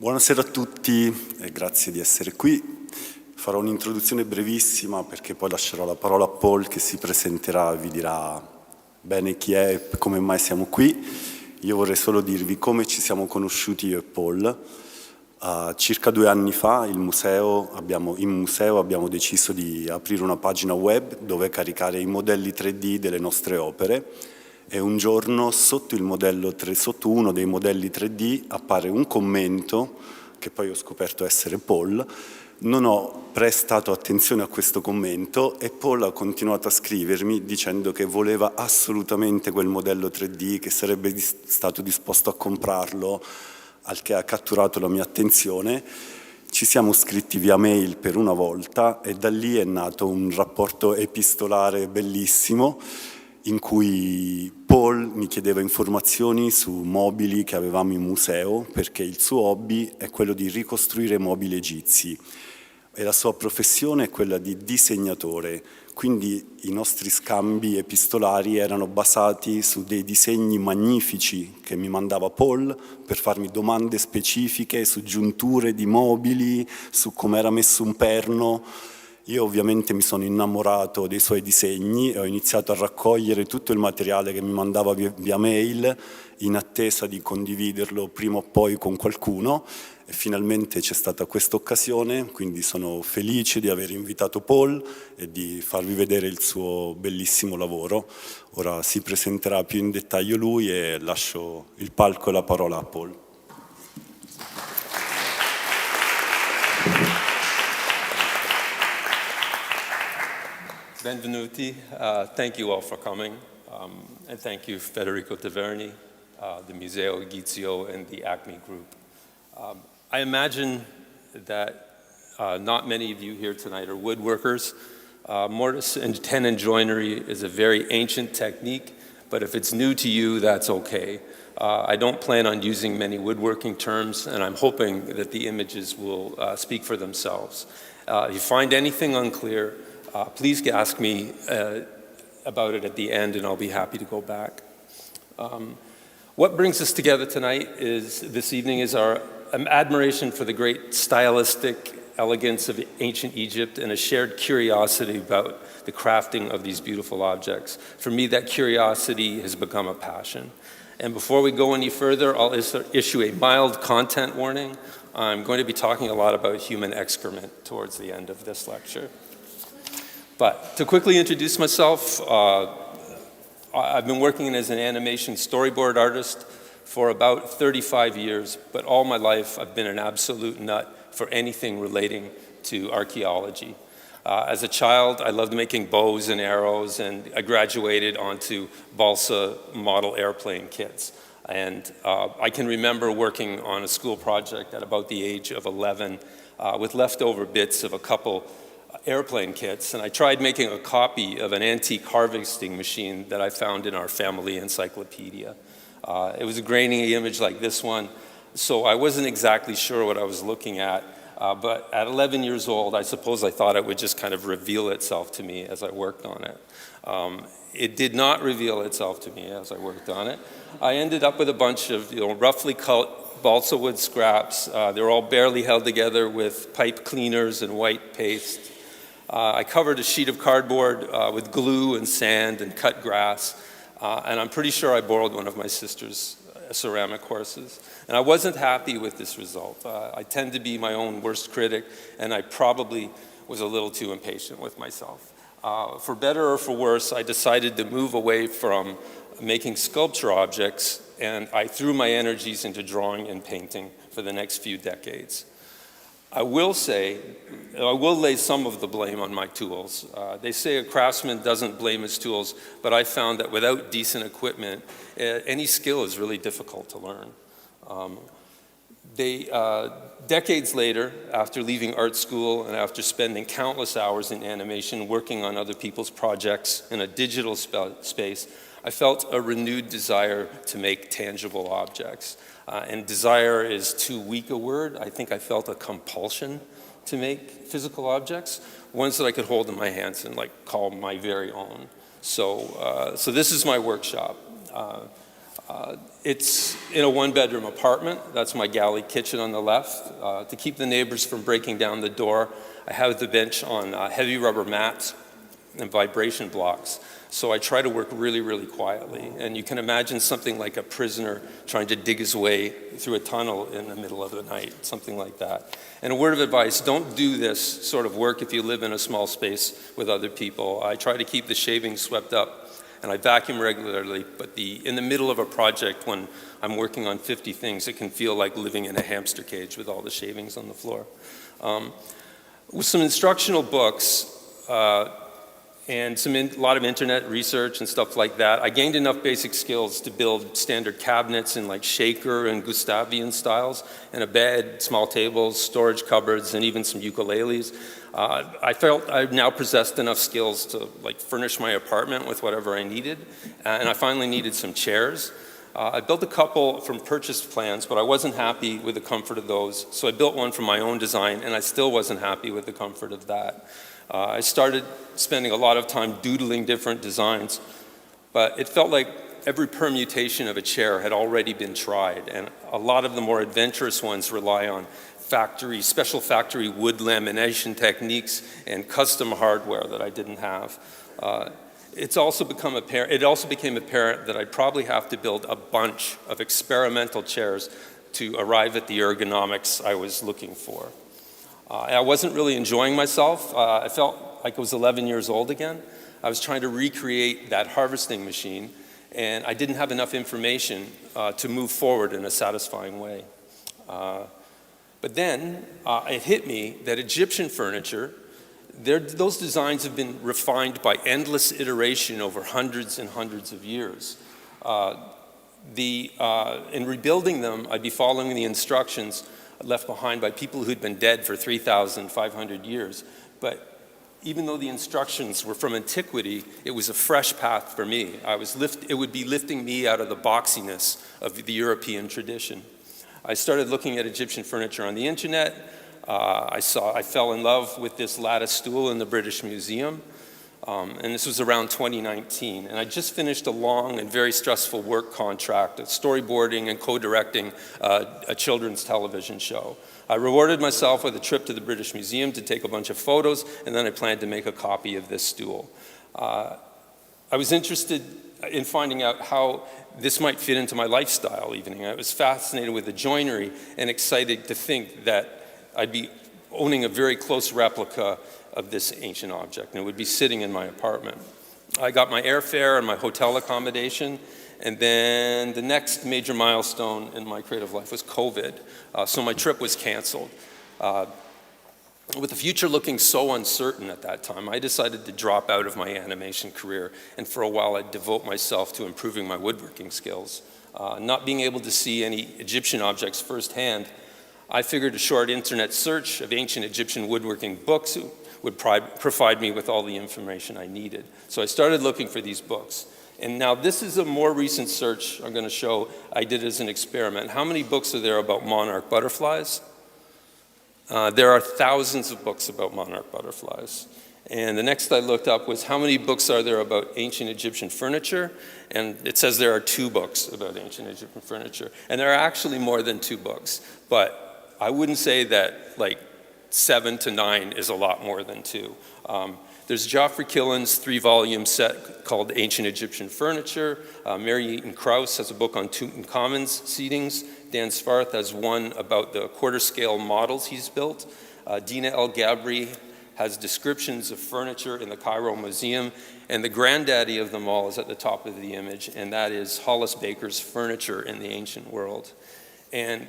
Buonasera a tutti e grazie di essere qui. Farò un'introduzione brevissima perché poi lascerò la parola a Paul che si presenterà e vi dirà bene chi è e come mai siamo qui. Io vorrei solo dirvi come ci siamo conosciuti io e Paul. Circa 2 anni fa in museo abbiamo deciso di aprire una pagina web dove caricare i modelli 3D delle nostre opere e un giorno sotto uno dei modelli 3D appare un commento che poi ho scoperto essere Paul. Non ho prestato attenzione a questo commento e Paul ha continuato a scrivermi dicendo che voleva assolutamente quel modello 3D, che sarebbe stato disposto a comprarlo, al che ha catturato la mia attenzione. Ci siamo scritti via mail per una volta e da lì è nato un rapporto epistolare bellissimo in cui Paul mi chiedeva informazioni su mobili che avevamo in museo perché il suo hobby è quello di ricostruire mobili egizi e la sua professione è quella di disegnatore, quindi i nostri scambi epistolari erano basati su dei disegni magnifici che mi mandava Paul per farmi domande specifiche su giunture di mobili, su come era messo un perno. Io ovviamente mi sono innamorato dei suoi disegni e ho iniziato a raccogliere tutto il materiale che mi mandava via mail in attesa di condividerlo prima o poi con qualcuno e finalmente c'è stata questa occasione, quindi sono felice di aver invitato Paul e di farvi vedere il suo bellissimo lavoro. Ora si presenterà più in dettaglio lui e lascio il palco e la parola a Paul. Benvenuti. Thank you all for coming, and thank you Federico Taverni, the Museo Egizio, and the Acme Group. I imagine that not many of you here tonight are woodworkers. Mortise and tenon joinery is a very ancient technique, but if it's new to you, that's okay. I don't plan on using many woodworking terms, and I'm hoping that the images will speak for themselves. If you find anything unclear, please ask me about it at the end, and I'll be happy to go back. What brings us together tonight this evening is our admiration for the great stylistic elegance of ancient Egypt and a shared curiosity about the crafting of these beautiful objects. For me, that curiosity has become a passion. And before we go any further, I'll issue a mild content warning. I'm going to be talking a lot about human excrement towards the end of this lecture. But to quickly introduce myself, I've been working as an animation storyboard artist for about 35 years, but all my life I've been an absolute nut for anything relating to archaeology. As a child, I loved making bows and arrows, and I graduated onto balsa model airplane kits. And I can remember working on a school project at about the age of 11 with leftover bits of a couple airplane kits, and I tried making a copy of an antique harvesting machine that I found in our family encyclopedia. It was a grainy image like this one, so I wasn't exactly sure what I was looking at, but at 11 years old, I suppose I thought it would just kind of reveal itself to me as I worked on it. It did not reveal itself to me as I worked on it. I ended up with a bunch of roughly cut balsa wood scraps. They're all barely held together with pipe cleaners and white paste. I covered a sheet of cardboard with glue and sand and cut grass, and I'm pretty sure I borrowed one of my sister's ceramic horses. And I wasn't happy with this result. I tend to be my own worst critic, and I probably was a little too impatient with myself. For better or for worse, I decided to move away from making sculpture objects, and I threw my energies into drawing and painting for the next few decades. I will lay some of the blame on my tools. They say a craftsman doesn't blame his tools, but I found that without decent equipment, any skill is really difficult to learn. Decades later, after leaving art school and after spending countless hours in animation working on other people's projects in a digital space, I felt a renewed desire to make tangible objects. And desire is too weak a word. I think I felt a compulsion to make physical objects, ones that I could hold in my hands and call my very own. So this is my workshop. It's in a one-bedroom apartment. That's my galley kitchen on the left. To keep the neighbors from breaking down the door, I have the bench on heavy rubber mats and vibration blocks. So I try to work really, really quietly. And you can imagine something like a prisoner trying to dig his way through a tunnel in the middle of the night, something like that. And a word of advice, don't do this sort of work if you live in a small space with other people. I try to keep the shavings swept up, and I vacuum regularly, but in the middle of a project when I'm working on 50 things, it can feel like living in a hamster cage with all the shavings on the floor. With some instructional books, and a lot of internet research and stuff like that, I gained enough basic skills to build standard cabinets in like Shaker and Gustavian styles, and a bed, small tables, storage cupboards, and even some ukuleles. I felt I now possessed enough skills to like furnish my apartment with whatever I needed, and I finally needed some chairs. I built a couple from purchased plans, but I wasn't happy with the comfort of those, so I built one from my own design, and I still wasn't happy with the comfort of that. I started spending a lot of time doodling different designs, but it felt like every permutation of a chair had already been tried, and a lot of the more adventurous ones rely on special factory wood lamination techniques and custom hardware that I didn't have. It also became apparent that I'd probably have to build a bunch of experimental chairs to arrive at the ergonomics I was looking for. I wasn't really enjoying myself. I felt like I was 11 years old again. I was trying to recreate that harvesting machine, and I didn't have enough information to move forward in a satisfying way. But then it hit me that Egyptian furniture, those designs have been refined by endless iteration over hundreds and hundreds of years. In rebuilding them, I'd be following the instructions left behind by people who'd been dead for 3,500 years. But even though the instructions were from antiquity, it was a fresh path for me. It would be lifting me out of the boxiness of the European tradition. I started looking at Egyptian furniture on the internet. I fell in love with this lattice stool in the British Museum. And this was around 2019. And I just finished a long and very stressful work contract, storyboarding and co-directing a children's television show. I rewarded myself with a trip to the British Museum to take a bunch of photos, and then I planned to make a copy of this stool. I was interested in finding out how this might fit into my lifestyle evening. I was fascinated with the joinery and excited to think that I'd be owning a very close replica of this ancient object, and it would be sitting in my apartment. I got my airfare and my hotel accommodation, and then the next major milestone in my creative life was COVID, so my trip was canceled. With the future looking so uncertain at that time, I decided to drop out of my animation career, and for a while I'd devote myself to improving my woodworking skills. Not being able to see any Egyptian objects firsthand, I figured a short internet search of ancient Egyptian woodworking books would provide me with all the information I needed. So I started looking for these books. And now this is a more recent search I'm going to show I did as an experiment. How many books are there about monarch butterflies? There are thousands of books about monarch butterflies. And the next I looked up was how many books are there about ancient Egyptian furniture? And it says there are 2 books about ancient Egyptian furniture. And there are actually more than 2 books. But I wouldn't say that like 7 to 9 is a lot more than 2. There's Geoffrey Killen's 3-volume set called Ancient Egyptian Furniture. Mary Eaton Krauss has a book on Tutankhamun's seatings. Dan Sfarth has one about the quarter-scale models he's built. Dina El Gabri has descriptions of furniture in the Cairo Museum. And the granddaddy of them all is at the top of the image, and that is Hollis Baker's Furniture in the Ancient World. And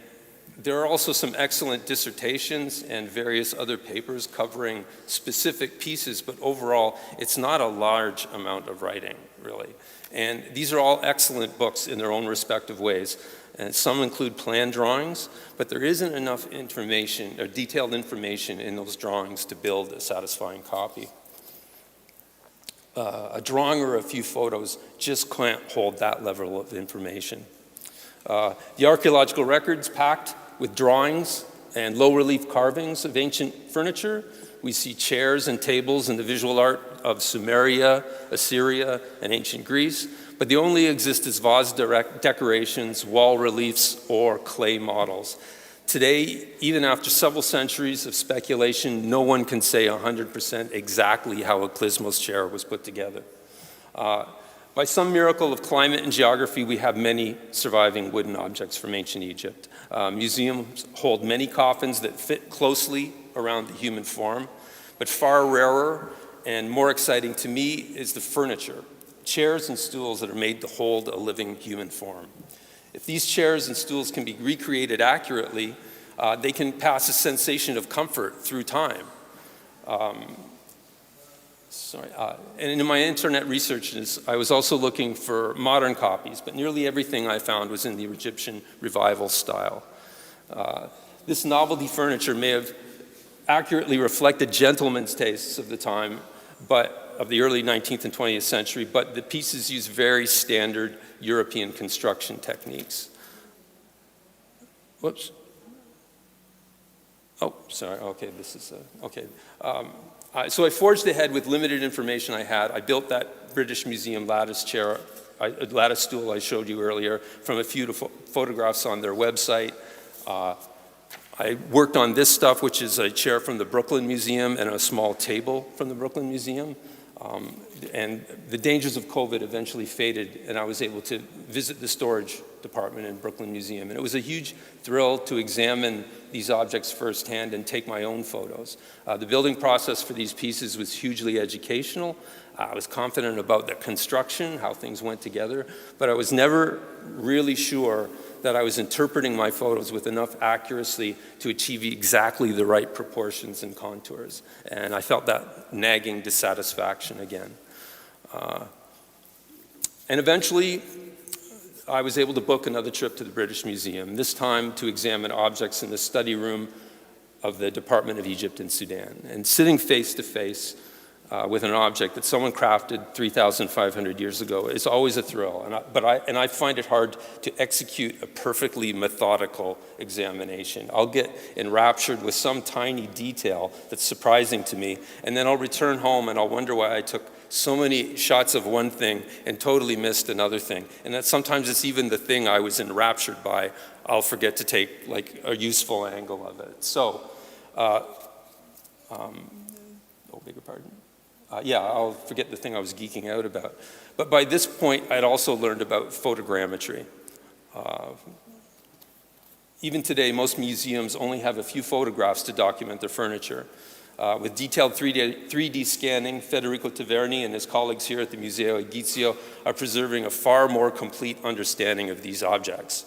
there are also some excellent dissertations and various other papers covering specific pieces, but overall, it's not a large amount of writing, really. And these are all excellent books in their own respective ways. And some include plan drawings, but there isn't enough information or detailed information in those drawings to build a satisfying copy. A drawing or a few photos just can't hold that level of information. The archaeological records packed with drawings and low-relief carvings of ancient furniture. We see chairs and tables in the visual art of Sumeria, Assyria, and ancient Greece. but they only exist as vase decorations, wall reliefs, or clay models. Today, even after several centuries of speculation, no one can say 100% exactly how a Klysmos chair was put together. By some miracle of climate and geography, we have many surviving wooden objects from ancient Egypt. Museums hold many coffins that fit closely around the human form, but far rarer and more exciting to me is the furniture, chairs and stools that are made to hold a living human form. If these chairs and stools can be recreated accurately, they can pass a sensation of comfort through time. And in my internet researches, I was also looking for modern copies, but nearly everything I found was in the Egyptian revival style. This novelty furniture may have accurately reflected gentlemen's tastes of the time, but of the early 19th and 20th century, but the pieces use very standard European construction techniques. Whoops. Oh, sorry, okay, this is, okay. So I forged ahead with limited information I had. I built that British Museum lattice chair, lattice stool I showed you earlier from a few photographs on their website. I worked on this stuff, which is a chair from the Brooklyn Museum and a small table from the Brooklyn Museum. And the dangers of COVID eventually faded, and I was able to visit the storage department in Brooklyn Museum. And it was a huge thrill to examine these objects firsthand and take my own photos. The building process for these pieces was hugely educational. I was confident about the construction, how things went together, but I was never really sure that I was interpreting my photos with enough accuracy to achieve exactly the right proportions and contours. And I felt that nagging dissatisfaction again. And eventually, I was able to book another trip to the British Museum, this time to examine objects in the study room of the Department of Egypt and Sudan. And sitting face to face with an object that someone crafted 3,500 years ago is always a thrill. And I find it hard to execute a perfectly methodical examination. I'll get enraptured with some tiny detail that's surprising to me, and then I'll return home and I'll wonder why I took so many shots of one thing and totally missed another thing. And that sometimes it's even the thing I was enraptured by, I'll forget to take like a useful angle of it. So, oh, beg your pardon. Yeah, I'll forget the thing I was geeking out about. But by this point, I'd also learned about photogrammetry. Even today, most museums only have a few photographs to document their furniture. With detailed 3D scanning, Federico Taverni and his colleagues here at the Museo Egizio are preserving a far more complete understanding of these objects.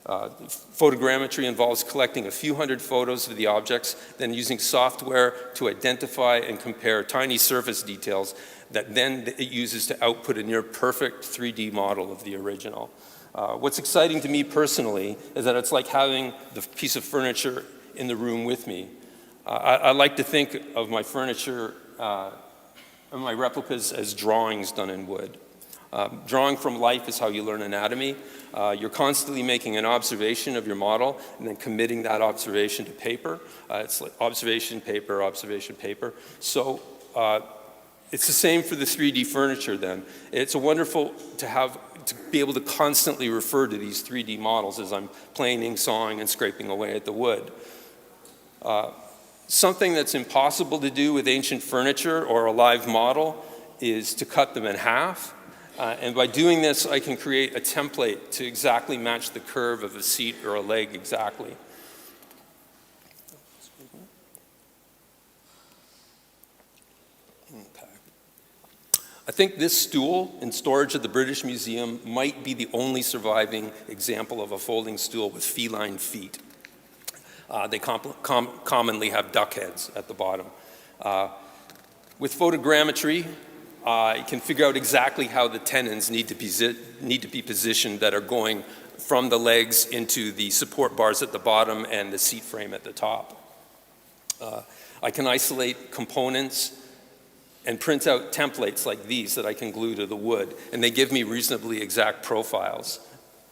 Photogrammetry involves collecting a few hundred photos of the objects, then using software to identify and compare tiny surface details that then it uses to output a near perfect 3D model of the original. What's exciting to me personally is that it's like having the piece of furniture in the room with me. I like to think of my furniture and my replicas as drawings done in wood. Drawing from life is how you learn anatomy. You're constantly making an observation of your model and then committing that observation to paper. It's like observation, paper, observation, paper. So it's the same for the 3D furniture then. It's wonderful to be able to constantly refer to these 3D models as I'm planing, sawing, and scraping away at the wood. Something that's impossible to do with ancient furniture or a live model is to cut them in half. And by doing this, I can create a template to exactly match the curve of a seat or a leg exactly. Okay. I think this stool in storage at the British Museum might be the only surviving example of a folding stool with feline feet. They commonly have duck heads at the bottom. With photogrammetry, you can figure out exactly how the tenons need to be positioned that are going from the legs into the support bars at the bottom and the seat frame at the top. I can isolate components and print out templates like these that I can glue to the wood, and they give me reasonably exact profiles.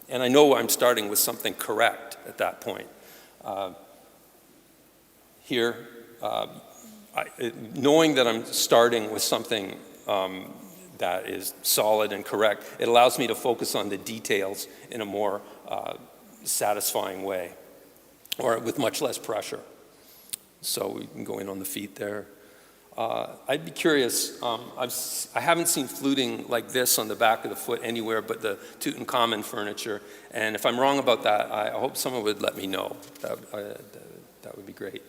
And I know I'm starting with something correct at that point. Here, knowing that I'm starting with something that is solid and correct. It allows me to focus on the details in a more satisfying way, or with much less pressure. So we can go in on the feet there. I'd be curious, I haven't seen fluting like this on the back of the foot anywhere but the Tutankhamun furniture, and if I'm wrong about that, I hope someone would let me know. That would be great.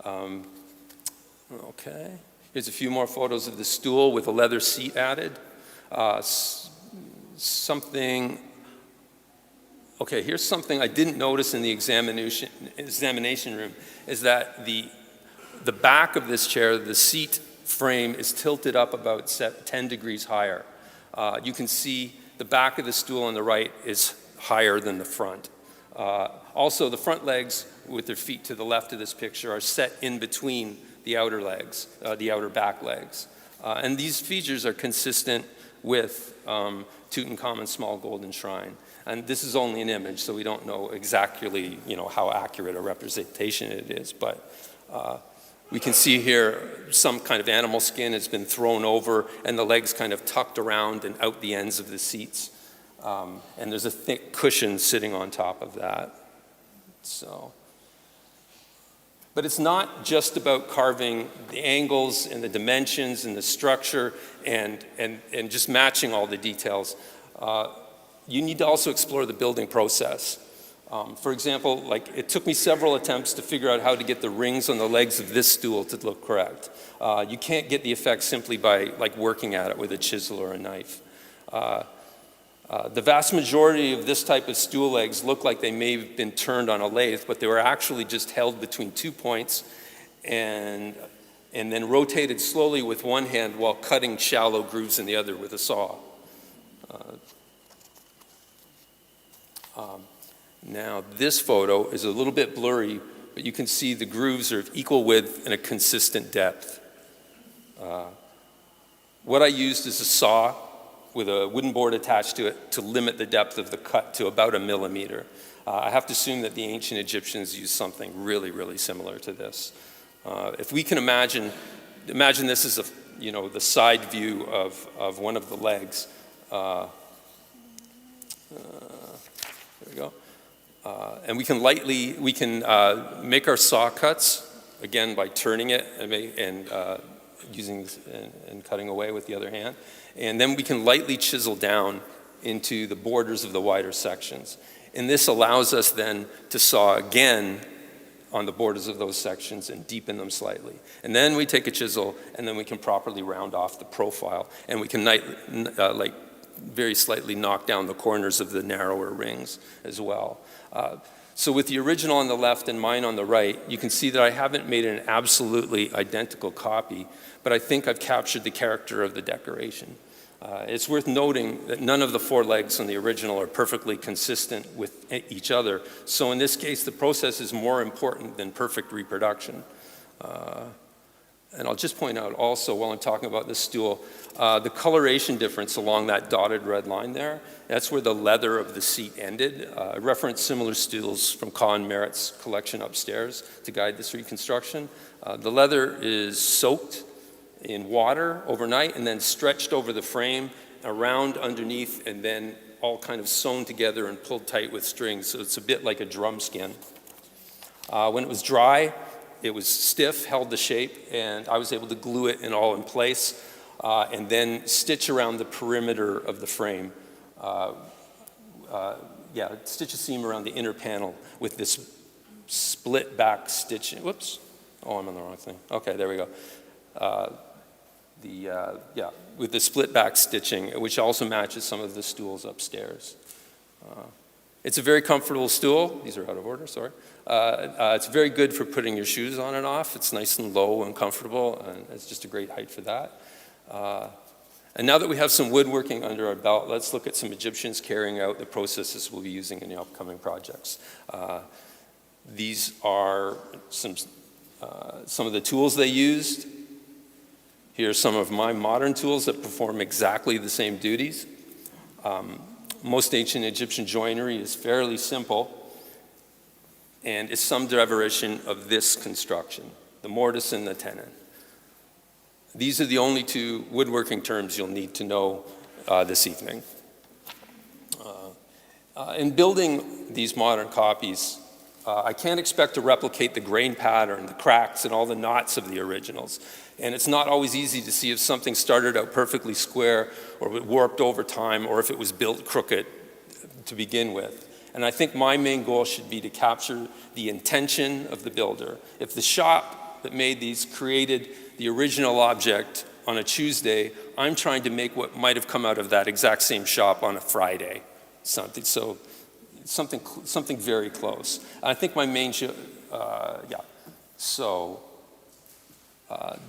Okay, here's a few more photos of the stool with a leather seat added. Okay, here's something I didn't notice in the examination room, is that the back of this chair, the seat frame, is tilted up about 10 degrees higher. You can see the back of the stool on the right is higher than the front. Also, the front legs with their feet to the left of this picture are set in between the outer legs, the outer back legs. And these features are consistent with Tutankhamun's small golden shrine. And this is only an image, so we don't know exactly, how accurate a representation it is, but we can see here some kind of animal skin has been thrown over and the legs kind of tucked around and out the ends of the seats. And there's a thick cushion sitting on top of that. But it's not just about carving the angles and the dimensions and the structure and just matching all the details. You need to also explore the building process. For example, it took me several attempts to figure out how to get the rings on the legs of this stool to look correct. You can't get the effect simply by working at it with a chisel or a knife. The vast majority of this type of stool legs look like they may have been turned on a lathe, but they were actually just held between 2 points and then rotated slowly with one hand while cutting shallow grooves in the other with a saw. Now, this photo is a little bit blurry, but you can see the grooves are of equal width and a consistent depth. What I used is a saw with a wooden board attached to it to limit the depth of the cut to about 1 millimeter. I have to assume that the ancient Egyptians used something really, really similar to this. If we can imagine this as the side view of one of the legs. There we go. And we can make our saw cuts, again, by turning it and cutting away with the other hand. And then we can lightly chisel down into the borders of the wider sections. And this allows us then to saw again on the borders of those sections and deepen them slightly. And then we take a chisel and then we can properly round off the profile. And we can very slightly knock down the corners of the narrower rings as well. So with the original on the left and mine on the right, you can see that I haven't made an absolutely identical copy, but I think I've captured the character of the decoration. It's worth noting that none of the 4 legs on the original are perfectly consistent with each other. So in this case, the process is more important than perfect reproduction. And I'll just point out also, while I'm talking about this stool, the coloration difference along that dotted red line there, that's where the leather of the seat ended. I referenced similar stools from Colin Merritt's collection upstairs to guide this reconstruction. The leather is soaked in water overnight and then stretched over the frame, around underneath, and then all kind of sewn together and pulled tight with strings. So it's a bit like a drum skin. When it was dry, it was stiff, held the shape, and I was able to glue it all in place and then stitch around the perimeter of the frame. Stitch a seam around the inner panel with this split back stitching. Whoops. Oh, I'm on the wrong thing. Okay, there we go. With the split back stitching, which also matches some of the stools upstairs. It's a very comfortable stool. These are out of order, sorry. It's very good for putting your shoes on and off. It's nice and low and comfortable, and it's just a great height for that. And now that we have some woodworking under our belt, let's look at some Egyptians carrying out the processes we'll be using in the upcoming projects. These are some of the tools they used. Here are some of my modern tools that perform exactly the same duties. Most ancient Egyptian joinery is fairly simple and is some derivation of this construction, the mortise and the tenon. These are the only two woodworking terms you'll need to know this evening. In building these modern copies, I can't expect to replicate the grain pattern, the cracks, and all the knots of the originals. And it's not always easy to see if something started out perfectly square or warped over time, or if it was built crooked to begin with. And I think my main goal should be to capture the intention of the builder. If the shop that made these created the original object on a Tuesday, I'm trying to make what might have come out of that exact same shop on a Friday. Something very close. I think my main,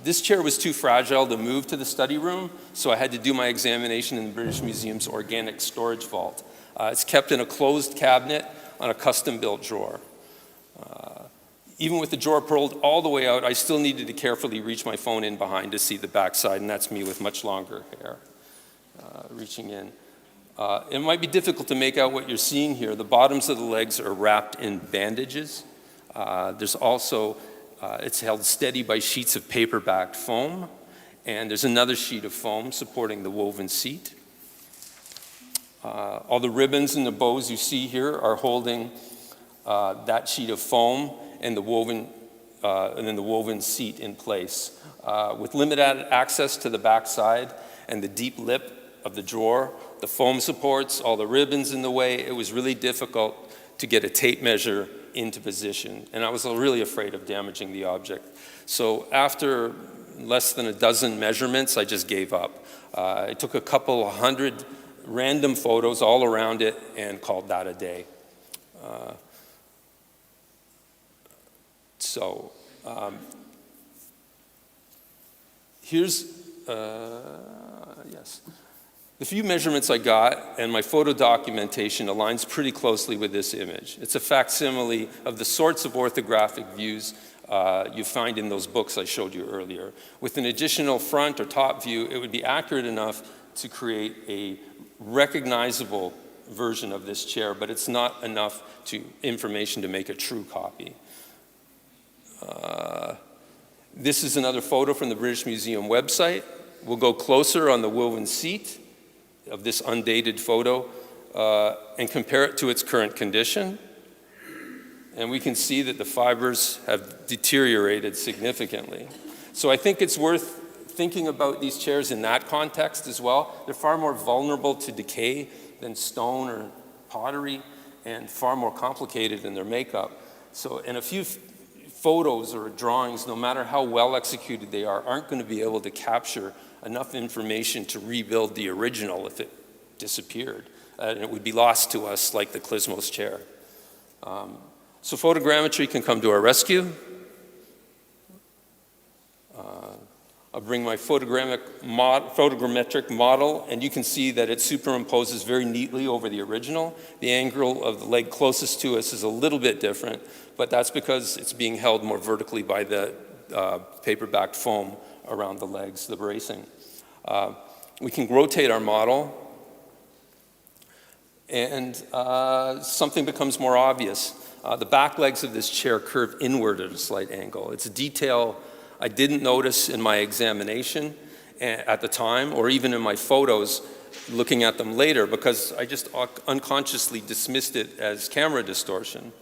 this chair was too fragile to move to the study room, so I had to do my examination in the British Museum's organic storage vault. It's kept in a closed cabinet on a custom-built drawer. Even with the drawer pulled all the way out, I still needed to carefully reach my phone in behind to see the backside, and that's me with much longer hair reaching in. It might be difficult to make out what you're seeing here. The bottoms of the legs are wrapped in bandages. There's also, it's held steady by sheets of paper-backed foam, and there's another sheet of foam supporting the woven seat. All the ribbons and the bows you see here are holding that sheet of foam and the woven, and then the woven seat in place. With limited access to the backside and the deep lip of the drawer, the foam supports, all the ribbons in the way, it was really difficult to get a tape measure into position. And I was really afraid of damaging the object. So after less than a dozen measurements, I just gave up. I took a couple 100 random photos all around it and called that a day. Here's, yes. The few measurements I got and my photo documentation aligns pretty closely with this image. It's a facsimile of the sorts of orthographic views you find in those books I showed you earlier. With an additional front or top view, it would be accurate enough to create a recognizable version of this chair, but it's not enough information to make a true copy. This is another photo from the British Museum website. We'll go closer on the woven seat of this undated photo and compare it to its current condition. And we can see that the fibers have deteriorated significantly. So I think it's worth thinking about these chairs in that context as well. They're far more vulnerable to decay than stone or pottery, and far more complicated in their makeup. So, and a few photos or drawings, no matter how well executed they are, aren't going to be able to capture enough information to rebuild the original if it disappeared. And it would be lost to us like the Klismos chair. So photogrammetry can come to our rescue. I'll bring my photogrammetric model, and you can see that it superimposes very neatly over the original. The angle of the leg closest to us is a little bit different, but that's because it's being held more vertically by the paper-backed foam around the legs, the bracing. We can rotate our model, and something becomes more obvious. The back legs of this chair curve inward at a slight angle. It's a detail I didn't notice in my examination at the time, or even in my photos looking at them later, because I just unconsciously dismissed it as camera distortion.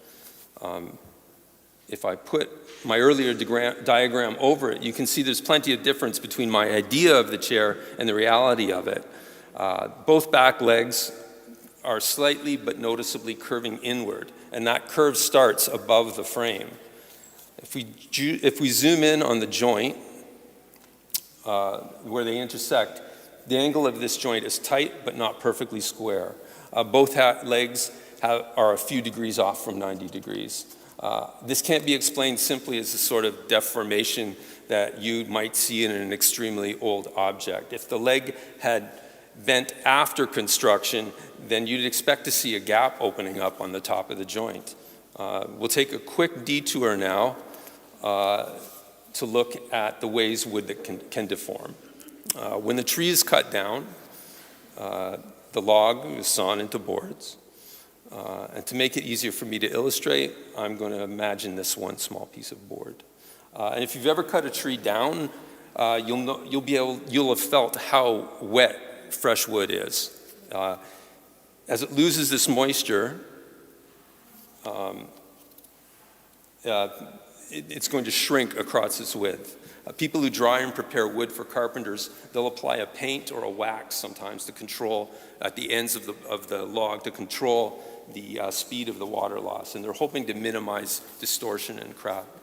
If I put my earlier diagram over it, you can see there's plenty of difference between my idea of the chair and the reality of it. Both back legs are slightly but noticeably curving inward, and that curve starts above the frame. If we zoom in on the joint where they intersect, the angle of this joint is tight but not perfectly square. Both legs are a few degrees off from 90 degrees. This can't be explained simply as a sort of deformation that you might see in an extremely old object. If the leg had bent after construction, then you'd expect to see a gap opening up on the top of the joint. We'll take a quick detour now to look at the ways wood that can deform. When the tree is cut down, the log is sawn into boards. And to make it easier for me to illustrate, I'm going to imagine this one small piece of board. And if you've ever cut a tree down, you'll have felt how wet fresh wood is. As it loses this moisture, it's going to shrink across its width. People who dry and prepare wood for carpenters, they'll apply a paint or a wax sometimes to control, at the ends of the log, to control the speed of the water loss. And they're hoping to minimize distortion and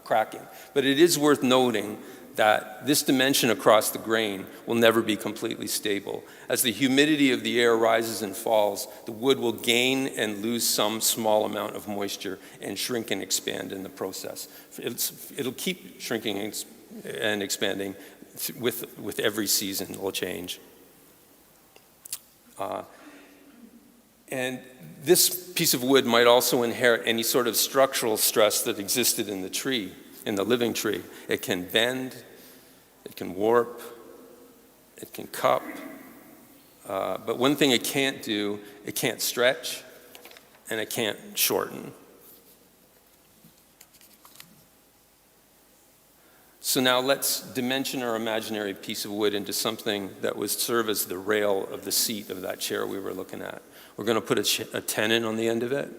cracking. But it is worth noting that this dimension across the grain will never be completely stable. As the humidity of the air rises and falls, the wood will gain and lose some small amount of moisture and shrink and expand in the process. It'll keep shrinking and expanding with every season. It will change. And this piece of wood might also inherit any sort of structural stress that existed in the tree, in the living tree. It can bend, it can warp, it can cup. But one thing it can't do, it can't stretch, and it can't shorten. So now let's dimension our imaginary piece of wood into something that would serve as the rail of the seat of that chair we were looking at. We're going to put a tenon on the end of it.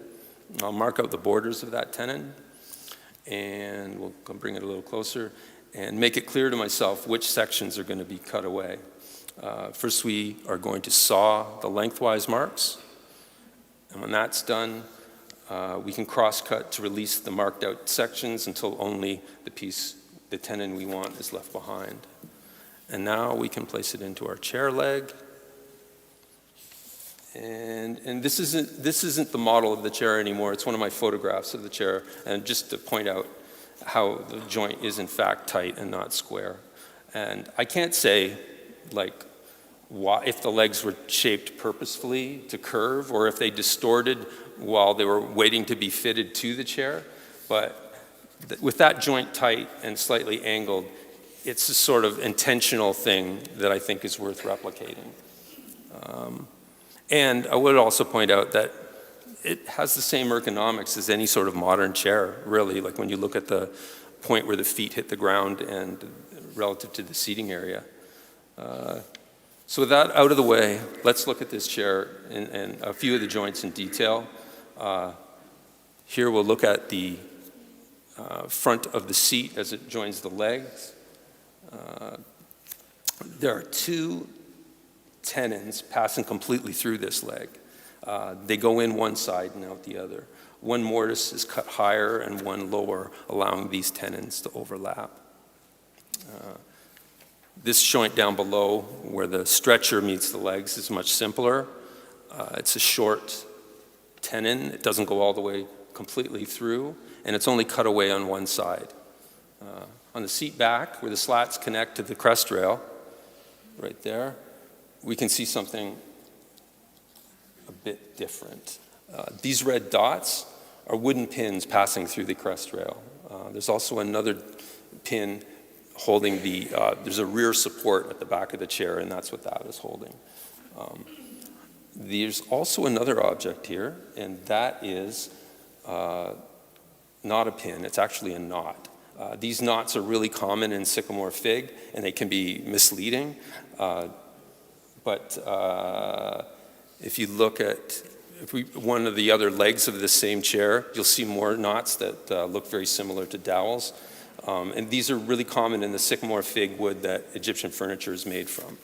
I'll mark out the borders of that tenon, and we'll bring it a little closer and make it clear to myself which sections are going to be cut away. First, we are going to saw the lengthwise marks, and when that's done, we can cross-cut to release the marked out sections until only the tenon we want is left behind. And now we can place it into our chair leg. And this isn't the model of the chair anymore. It's one of my photographs of the chair. And just to point out how the joint is in fact tight and not square. And I can't say if the legs were shaped purposefully to curve or if they distorted while they were waiting to be fitted to the chair. But with that joint tight and slightly angled, it's a sort of intentional thing that I think is worth replicating. And I would also point out that it has the same ergonomics as any sort of modern chair, really, like when you look at the point where the feet hit the ground and relative to the seating area. So with that out of the way, let's look at this chair and a few of the joints in detail. Here we'll look at the front of the seat as it joins the legs. There are two tenons passing completely through this leg. They go in one side and out the other. One mortise is cut higher and one lower, allowing these tenons to overlap. This joint down below, where the stretcher meets the legs, is much simpler. It's a short tenon. It doesn't go all the way completely through, and it's only cut away on one side. On the seat back, where the slats connect to the crest rail, right there, we can see something a bit different. These red dots are wooden pins passing through the crest rail. There's also another pin holding there's a rear support at the back of the chair, and that's what that is holding. There's also another object here, and that is not a pin, it's actually a knot. These knots are really common in sycamore fig, and they can be misleading. But if you look at one of the other legs of the same chair, you'll see more knots that look very similar to dowels. And these are really common in the sycamore fig wood that Egyptian furniture is made from.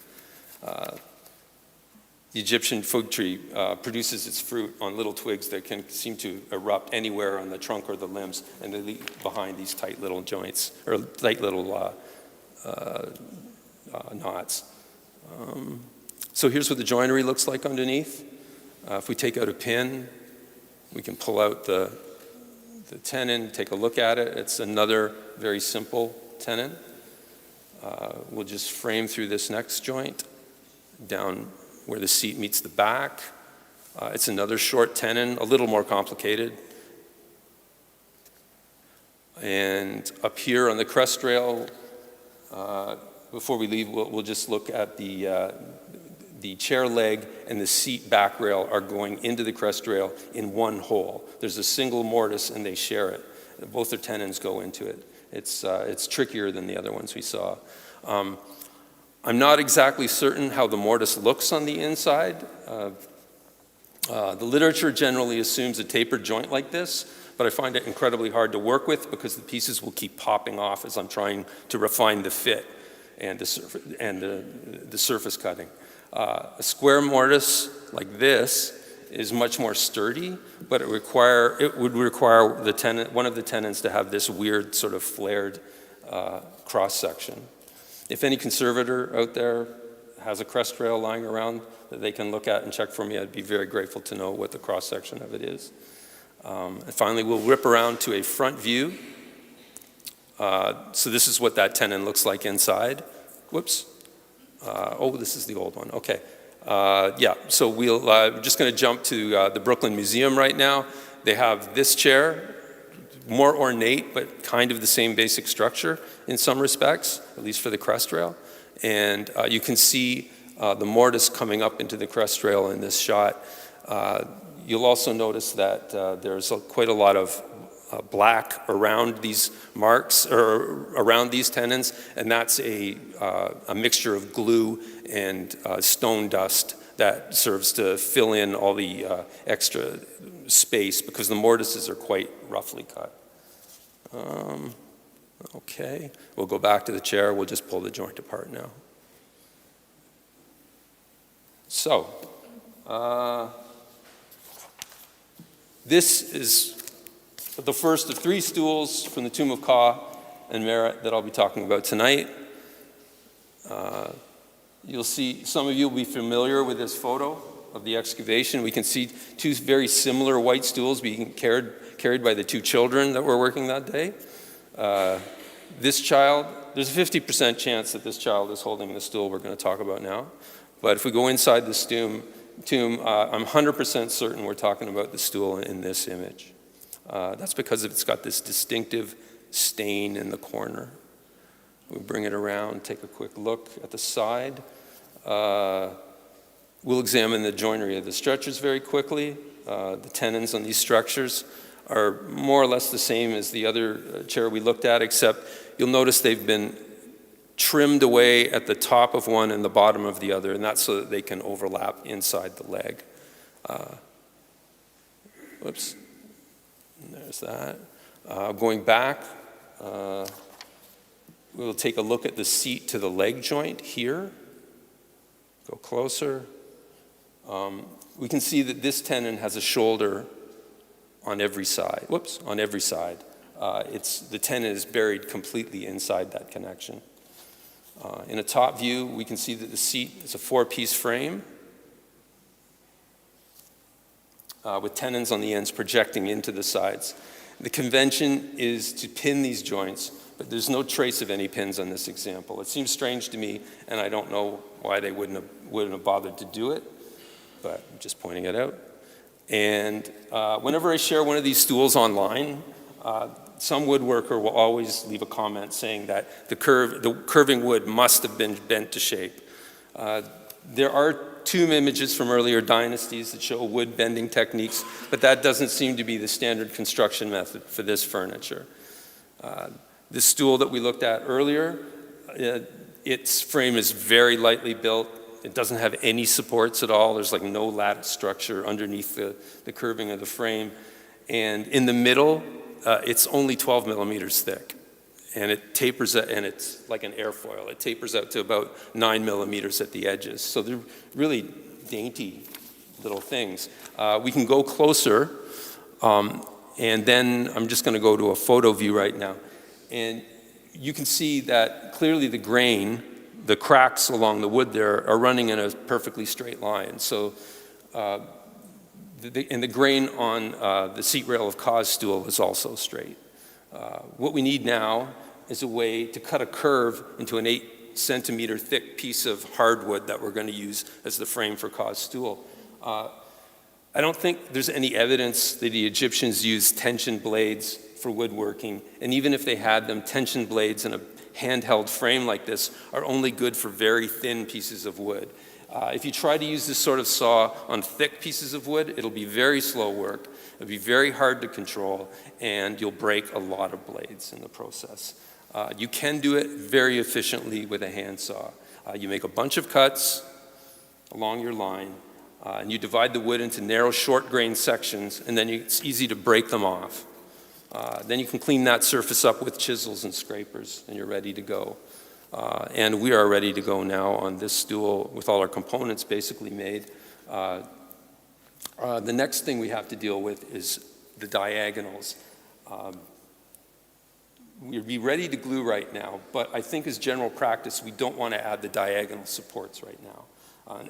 The Egyptian fig tree produces its fruit on little twigs that can seem to erupt anywhere on the trunk or the limbs, and they leave behind these tight little joints, or tight little knots. So here's what the joinery looks like underneath. If we take out a pin, we can pull out the tenon, take a look at it. It's another very simple tenon. We'll just frame through this next joint down where the seat meets the back. It's another short tenon, a little more complicated. And up here on the crest rail, before we leave, we'll just look at the chair leg and the seat back rail are going into the crest rail in one hole. There's a single mortise and they share it. Both their tenons go into it. It's trickier than the other ones we saw. I'm not exactly certain how the mortise looks on the inside. The literature generally assumes a tapered joint like this, but I find it incredibly hard to work with because the pieces will keep popping off as I'm trying to refine the fit and the surface cutting. A square mortise like this is much more sturdy, but it would require one of the tenons to have this weird sort of flared cross section. If any conservator out there has a crest rail lying around that they can look at and check for me, I'd be very grateful to know what the cross section of it is. And finally, we'll whip around to a front view. So this is what that tenon looks like inside. Whoops. Oh, this is the old one. Okay. Yeah, so we're just going to jump to the Brooklyn Museum right now. They have this chair, more ornate, but kind of the same basic structure in some respects, at least for the crest rail. And you can see the mortise coming up into the crest rail in this shot. You'll also notice that there's quite a lot of black around these marks, or around these tenons, and that's a mixture of glue and stone dust that serves to fill in all the extra space because the mortises are quite roughly cut. Okay, we'll go back to the chair. We'll just pull the joint apart now. So, this is the first of 3 stools from the tomb of Ka and Merit that I'll be talking about tonight. You'll see, some of you will be familiar with this photo of the excavation. We can see 2 very similar white stools being carried by the 2 children that were working that day. This child, there's a 50% chance that this child is holding the stool we're going to talk about now. But if we go inside this tomb, I'm 100% certain we're talking about the stool in this image. That's because it's got this distinctive stain in the corner. We bring it around, take a quick look at the side. We'll examine the joinery of the stretchers very quickly. The tenons on these structures are more or less the same as the other chair we looked at, except you'll notice they've been trimmed away at the top of one and the bottom of the other, and that's so that they can overlap inside the leg. Whoops. There's that. Going back, we'll take a look at the seat to the leg joint here. Go closer. We can see that this tenon has a shoulder on every side. Whoops, on every side. The tenon is buried completely inside that connection. In a top view, we can see that the seat is a 4-piece frame with tenons on the ends projecting into the sides. The convention is to pin these joints, but there's no trace of any pins on this example. It seems strange to me, and I don't know why they wouldn't have bothered to do it, but I'm just pointing it out. And whenever I share one of these stools online, some woodworker will always leave a comment saying that the curving wood must have been bent to shape. There are tomb images from earlier dynasties that show wood bending techniques, but that doesn't seem to be the standard construction method for this furniture. This stool that we looked at earlier, its frame is very lightly built. It doesn't have any supports at all. There's like no lattice structure underneath the curving of the frame. And in the middle, it's only 12 millimeters thick. And it tapers, and it's like an airfoil. It tapers out to about 9 millimeters at the edges. So they're really dainty little things. We can go closer, and then I'm just going to go to a photo view right now. And you can see that clearly the grain, the cracks along the wood there are running in a perfectly straight line. So, and the grain on the seat rail of Ka's stool is also straight. What we need now is a way to cut a curve into an 8-centimeter thick piece of hardwood that we're going to use as the frame for Ka's stool. I don't think there's any evidence that the Egyptians used tension blades for woodworking, and even if they had them, tension blades in a handheld frame like this are only good for very thin pieces of wood. If you try to use this sort of saw on thick pieces of wood, it'll be very slow work, it'll be very hard to control, and you'll break a lot of blades in the process. You can do it very efficiently with a handsaw. You make a bunch of cuts along your line, and you divide the wood into narrow, short-grained sections, and then it's easy to break them off. Then you can clean that surface up with chisels and scrapers, and you're ready to go. And we are ready to go now on this stool with all our components basically made. The next thing we have to deal with is the diagonals. We'd be ready to glue right now, but I think as general practice, we don't want to add the diagonal supports right now.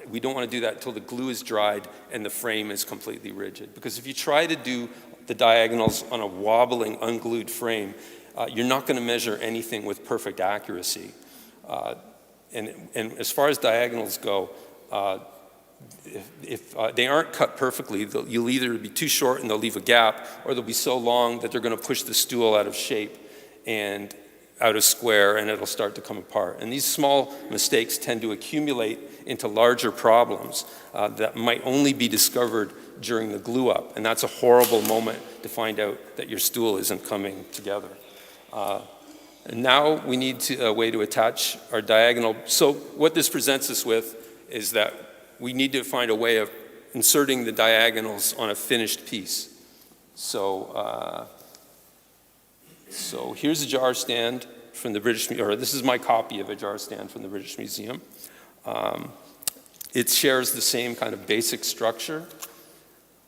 We don't want to do that until the glue is dried and the frame is completely rigid. Because if you try to do the diagonals on a wobbling, unglued frame, you're not going to measure anything with perfect accuracy. And as far as diagonals go, if they aren't cut perfectly, you'll either be too short and they'll leave a gap, or they'll be so long that they're going to push the stool out of shape and out of square, and it'll start to come apart. And these small mistakes tend to accumulate into larger problems that might only be discovered during the glue up, and that's a horrible moment to find out that your stool isn't coming together. And now we need a way to attach our diagonal. So what this presents us with is that we need to find a way of inserting the diagonals on a finished piece. So here's a jar stand from the British Museum, or this is my copy of a jar stand from the British Museum. It shares the same kind of basic structure.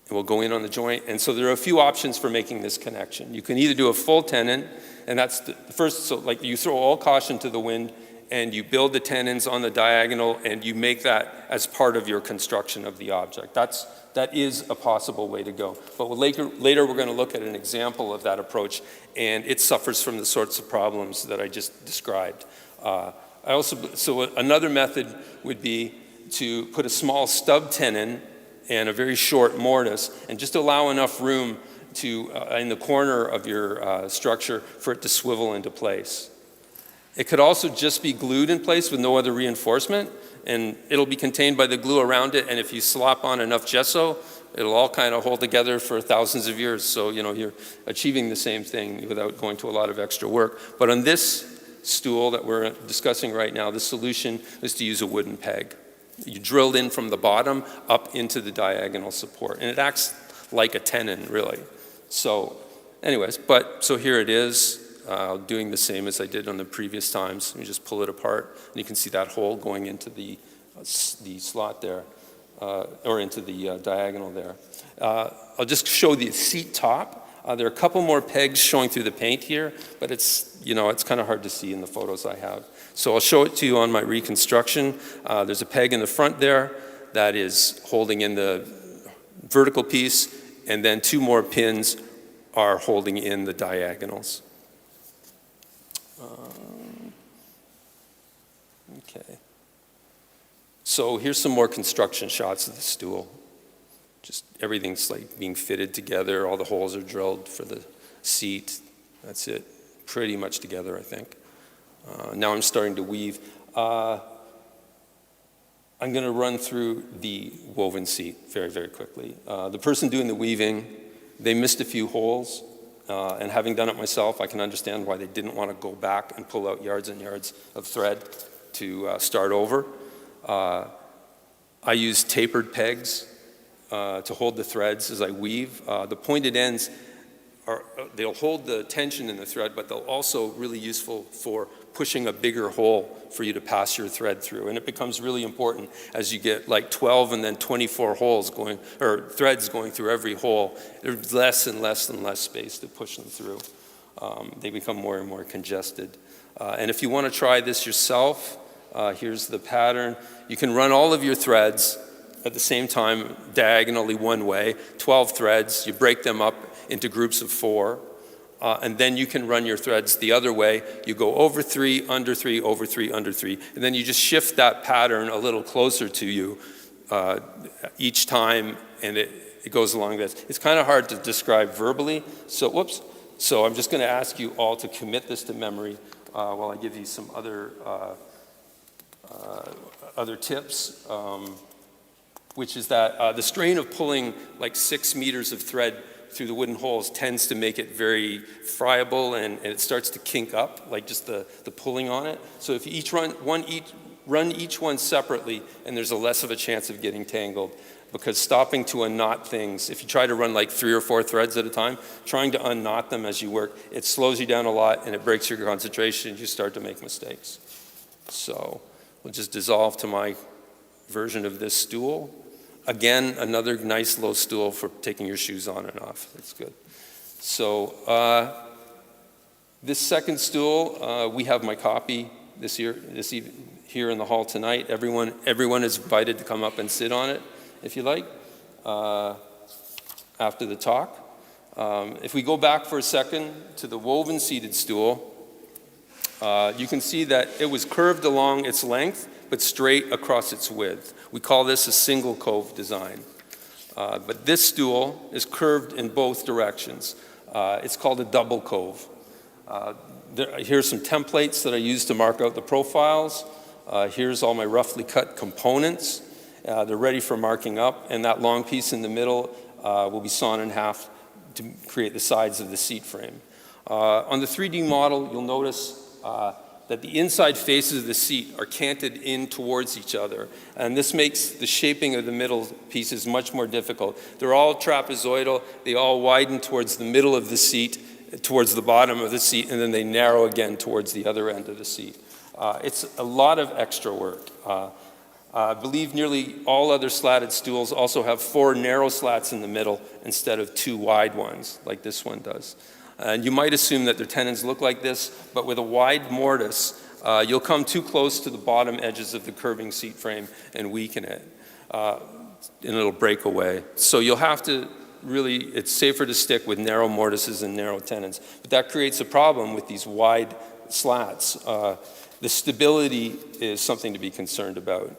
It will go in on the joint. And so there are a few options for making this connection. You can either do a full tenon, and that's the first, so like you throw all caution to the wind and you build the tenons on the diagonal and you make that as part of your construction of the object. That is a possible way to go. But later we're going to look at an example of that approach, and it suffers from the sorts of problems that I just described. So another method would be to put a small stub tenon and a very short mortise, and just allow enough room to, in the corner of your structure for it to swivel into place. It could also just be glued in place with no other reinforcement, and it'll be contained by the glue around it, and if you slap on enough gesso, it'll all kind of hold together for thousands of years. So, you're achieving the same thing without going to a lot of extra work. But on this stool that we're discussing right now, the solution is to use a wooden peg. You drilled in from the bottom up into the diagonal support, and it acts like a tenon, really. So anyways, so here it is, doing the same as I did on the previous times. You just pull it apart, and you can see that hole going into the slot there, or into the diagonal there. I'll just show the seat top. There are a couple more pegs showing through the paint here, but it's kind of hard to see in the photos I have. So I'll show it to you on my reconstruction. There's a peg in the front there that is holding in the vertical piece, and then two more pins are holding in the diagonals. Okay. So here's some more construction shots of the stool. Just everything's like being fitted together. All the holes are drilled for the seat. That's it. Pretty much together, I think. Now I'm starting to weave. I'm going to run through the woven seat very, very quickly. The person doing the weaving, they missed a few holes. And having done it myself, I can understand why they didn't want to go back and pull out yards and yards of thread to start over. I use tapered pegs to hold the threads as I weave. The pointed ends, they'll hold the tension in the thread, but they'll also really useful for pushing a bigger hole for you to pass your thread through. And it becomes really important as you get like 12 and then 24 holes going, or threads going through every hole. There's less and less and less space to push them through. They become more and more congested. And if you want to try this yourself, here's the pattern. You can run all of your threads at the same time, diagonally one way, 12 threads. You break them up into groups of 4. And then you can run your threads the other way. You go over 3, under 3, over 3, under 3. And then you just shift that pattern a little closer to you each time, and it goes along this. It's kind of hard to describe verbally. So, So I'm just going to ask you all to commit this to memory while I give you some other tips, which is that the strain of pulling like 6 meters of thread through the wooden holes tends to make it very friable, and it starts to kink up, like just the pulling on it. So if you run each one separately, and there's a less of a chance of getting tangled, because stopping to unknot things, if you try to run like 3 or 4 threads at a time, trying to unknot them as you work, it slows you down a lot and it breaks your concentration and you start to make mistakes. So we'll just dissolve to my version of this stool. Again, another nice low stool for taking your shoes on and off. That's good. So this second stool, we have my copy this evening here in the hall tonight. Everyone is invited to come up and sit on it, if you like, after the talk. If we go back for a second to the woven seated stool, you can see that it was curved along its length, but straight across its width. We call this a single cove design. But this stool is curved in both directions. It's called a double cove. Here's some templates that I use to mark out the profiles. Here's all my roughly cut components. They're ready for marking up, and that long piece in the middle will be sawn in half to create the sides of the seat frame. On the 3D model, you'll notice that the inside faces of the seat are canted in towards each other, and this makes the shaping of the middle pieces much more difficult. They're all trapezoidal, they all widen towards the middle of the seat, towards the bottom of the seat, and then they narrow again towards the other end of the seat. It's a lot of extra work. I believe nearly all other slatted stools also have 4 narrow slats in the middle instead of 2 wide ones, like this one does. And you might assume that their tenons look like this, but with a wide mortise, you'll come too close to the bottom edges of the curving seat frame and weaken it, and it'll break away. So you'll have to really, it's safer to stick with narrow mortises and narrow tenons. But that creates a problem with these wide slats. The stability is something to be concerned about.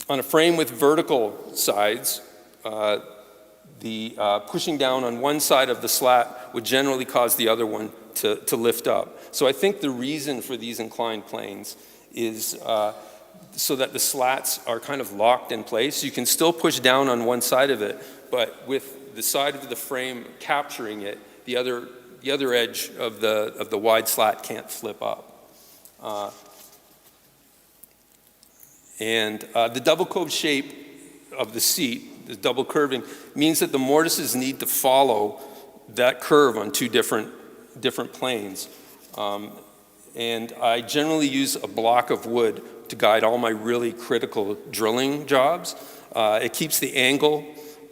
On a frame with vertical sides, pushing down on one side of the slat would generally cause the other one to lift up. So I think the reason for these inclined planes is so that the slats are kind of locked in place. You can still push down on one side of it, but with the side of the frame capturing it, the other edge of the wide slat can't flip up. The double cove shape of the seat, the double curving, means that the mortises need to follow that curve on 2 different planes. And I generally use a block of wood to guide all my really critical drilling jobs. It keeps the angle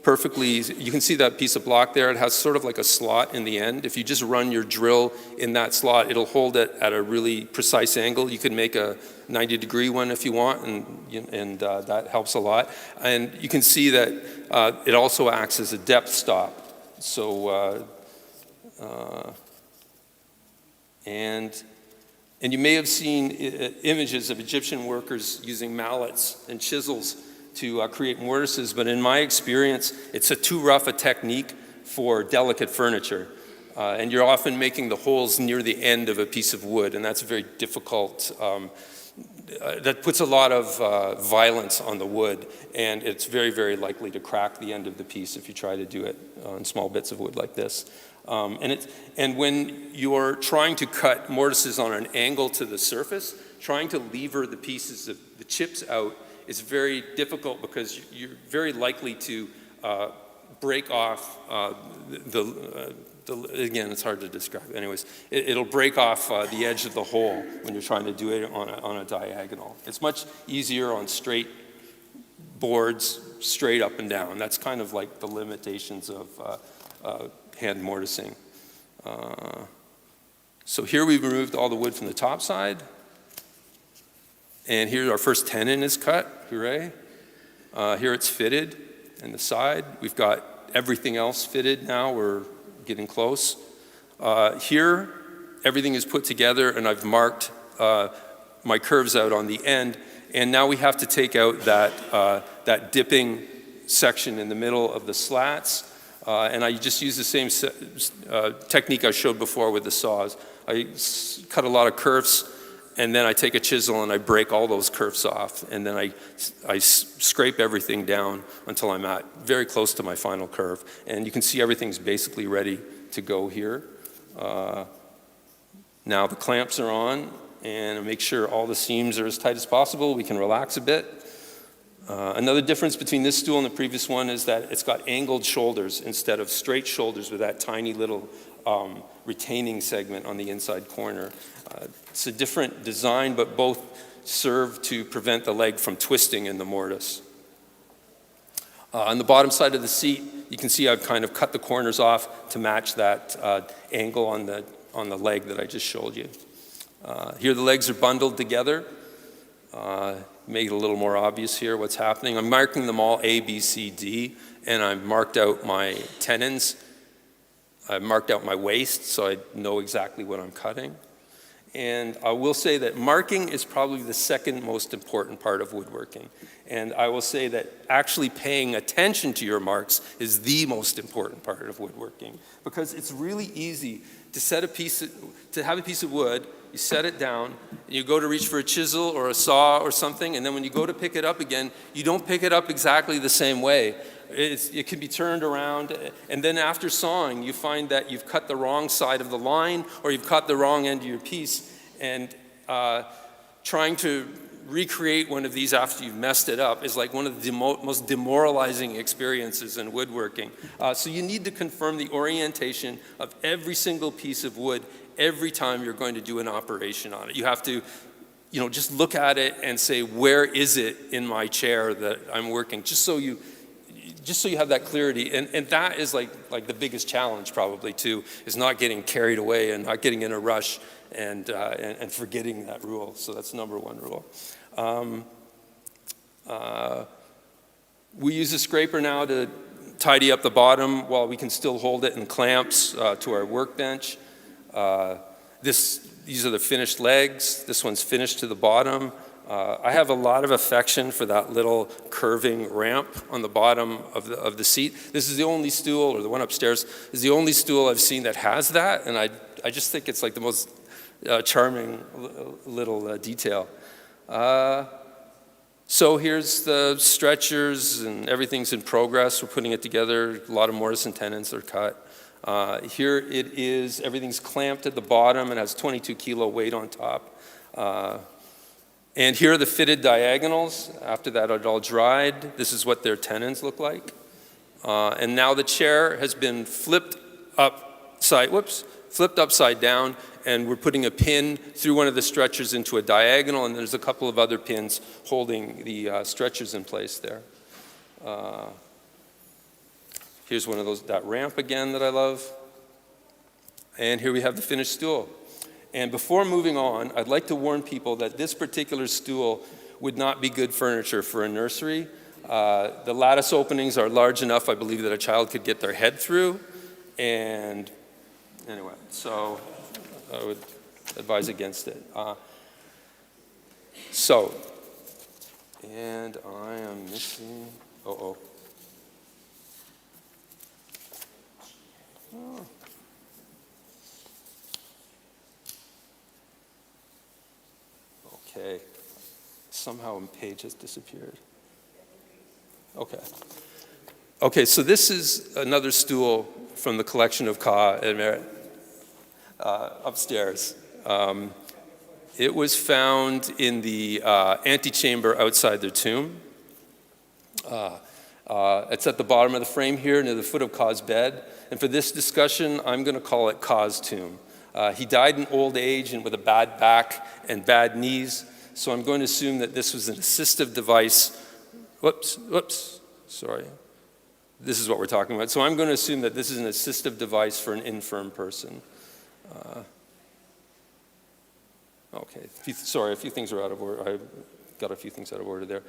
perfectly. You can see that piece of block there. It has sort of like a slot in the end. If you just run your drill in that slot, it'll hold it at a really precise angle. You can make a 90-degree one if you want, and that helps a lot. And you can see that it also acts as a depth stop. So, and you may have seen images of Egyptian workers using mallets and chisels to create mortises, but in my experience, it's too rough a technique for delicate furniture. And you're often making the holes near the end of a piece of wood, and that's very difficult. That puts a lot of violence on the wood, and it's very, very likely to crack the end of the piece if you try to do it on small bits of wood like this. And when you're trying to cut mortises on an angle to the surface, trying to lever the pieces of the chips out is very difficult because you're very likely to break off again, it's hard to describe. Anyways, it'll break off the edge of the hole when you're trying to do it on a diagonal. It's much easier on straight boards, straight up and down. That's kind of like the limitations of hand mortising. So here we've removed all the wood from the top side. And here our first tenon is cut, hooray. Here it's fitted in the side. We've got everything else fitted now, we're getting close. Here, everything is put together and I've marked my curves out on the end. And now we have to take out that dipping section in the middle of the slats. And I just use the same technique I showed before with the saws. I cut a lot of curves and then I take a chisel and I break all those kerfs off, and then I scrape everything down until I'm at very close to my final curve. And you can see everything's basically ready to go here. Now the clamps are on, and I make sure all the seams are as tight as possible. We can relax a bit. Another difference between this stool and the previous one is that it's got angled shoulders instead of straight shoulders with that tiny little retaining segment on the inside corner. It's a different design, but both serve to prevent the leg from twisting in the mortise. On the bottom side of the seat, you can see I've kind of cut the corners off to match that angle on the leg that I just showed you. Here the legs are bundled together. Make it a little more obvious here what's happening. I'm marking them all A, B, C, D, and I've marked out my tenons. I've marked out my waist so I know exactly what I'm cutting. And I will say that marking is probably the second most important part of woodworking. And I will say that actually paying attention to your marks is the most important part of woodworking, because it's really easy to have a piece of wood. You set it down, and you go to reach for a chisel or a saw or something, and then when you go to pick it up again, you don't pick it up exactly the same way. It can be turned around, and then after sawing, you find that you've cut the wrong side of the line, or you've cut the wrong end of your piece, and trying to recreate one of these after you've messed it up is like one of the most demoralizing experiences in woodworking. So you need to confirm the orientation of every single piece of wood every time you're going to do an operation on it. You have to, just look at it and say, where is it in my chair that I'm working? Just so you have that clarity. And that is like the biggest challenge probably too, is not getting carried away and not getting in a rush and forgetting that rule. So that's number one rule. We use a scraper now to tidy up the bottom while we can still hold it in clamps to our workbench. These are the finished legs. This one's finished to the bottom. I have a lot of affection for that little curving ramp on the bottom of the seat. This is the only stool, or the one upstairs, is the only stool I've seen that has that, and I just think it's like the most charming little detail. So here's the stretchers, and everything's in progress. We're putting it together. A lot of mortise and tenons are cut. Here it is. Everything's clamped at the bottom and has 22 kilo weight on top. And here are the fitted diagonals. After that it all dried. This is what their tenons look like. And now the chair has been flipped upside down, and we're putting a pin through one of the stretchers into a diagonal, and there's a couple of other pins holding the stretchers in place there. Here's one of that ramp again that I love. And here we have the finished stool. And before moving on, I'd like to warn people that this particular stool would not be good furniture for a nursery. The lattice openings are large enough, I believe, that a child could get their head through. And anyway, so I would advise against it. And I am missing, oh. Okay, somehow a page has disappeared. Okay, so this is another stool from the collection of Ka and Merit upstairs. It was found in the antechamber outside their tomb. It's at the bottom of the frame here near the foot of Ka's bed. And for this discussion, I'm going to call it Ka's tomb. He died in old age and with a bad back and bad knees. So I'm going to assume that this was an assistive device. Sorry. This is what we're talking about. So I'm going to assume that this is an assistive device for an infirm person. Okay, sorry, a few things are out of order. I got a few things out of order there.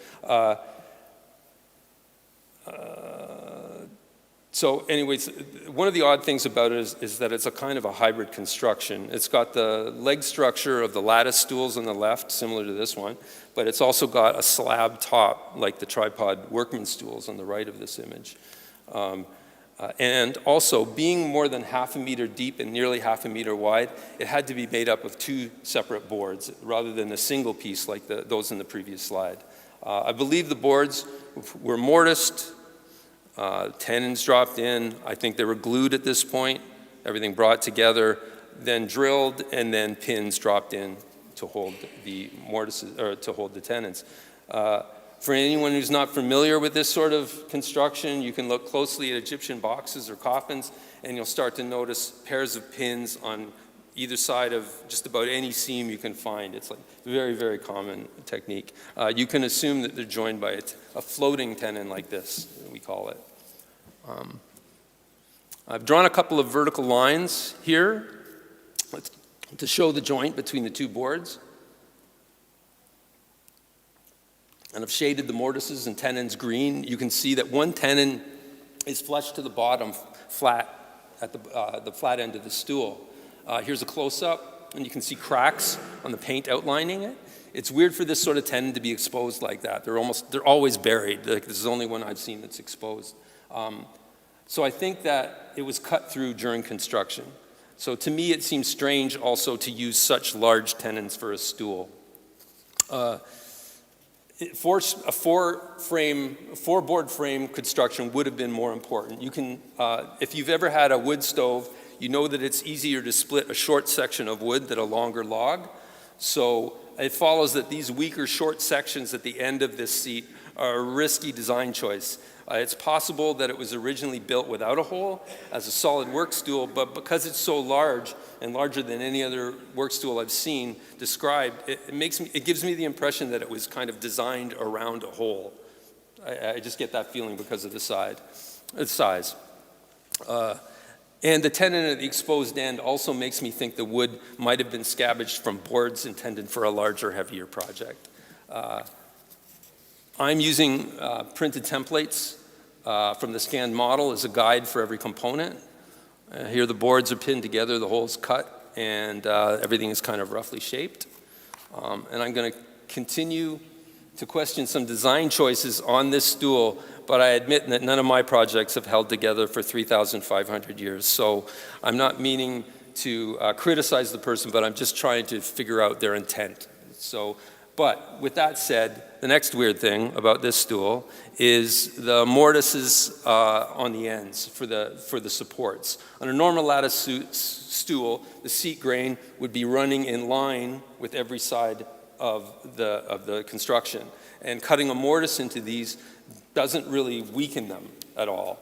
So anyways, one of the odd things about it is that it's a kind of a hybrid construction. It's got the leg structure of the lattice stools on the left, similar to this one, but it's also got a slab top, like the tripod workman stools on the right of this image. And also, being more than half a meter deep and nearly half a meter wide, it had to be made up of 2 separate boards rather than a single piece like those in the previous slide. I believe the boards were mortised, tenons dropped in. I think they were glued at this point, everything brought together, then drilled, and then pins dropped in to hold the mortises, or to hold the tenons. For anyone who's not familiar with this sort of construction, you can look closely at Egyptian boxes or coffins, and you'll start to notice pairs of pins on either side of just about any seam you can find. It's like a very, very common technique. You can assume that they're joined by a floating tenon like this, we call it. I've drawn a couple of vertical lines here to show the joint between the 2 boards. And I've shaded the mortises and tenons green. You can see that one tenon is flush to the bottom, flat, at the flat end of the stool. Here's a close-up, and you can see cracks on the paint outlining it. It's weird for this sort of tenon to be exposed like that. They're always buried. This is the only one I've seen that's exposed. So I think that it was cut through during construction. So to me, it seems strange also to use such large tenons for a stool. A 4-board frame construction would have been more important. You can, if you've ever had a wood stove, you know that it's easier to split a short section of wood than a longer log. So it follows that these weaker short sections at the end of this seat are a risky design choice. It's possible that it was originally built without a hole as a solid work stool, but because it's so large and larger than any other work stool I've seen described, it gives me the impression that it was kind of designed around a hole. I just get that feeling because of the size. And the tenon at the exposed end also makes me think the wood might have been scavenged from boards intended for a larger, heavier project. I'm using printed templates from the scanned model as a guide for every component. Here the boards are pinned together, the holes cut, and everything is kind of roughly shaped. And I'm going to continue to question some design choices on this stool, but I admit that none of my projects have held together for 3,500 years. So I'm not meaning to criticize the person, but I'm just trying to figure out their intent. But with that said, the next weird thing about this stool is the mortises on the ends for the supports. On a normal lattice stool, the seat grain would be running in line with every side of the construction. And cutting a mortise into these doesn't really weaken them at all.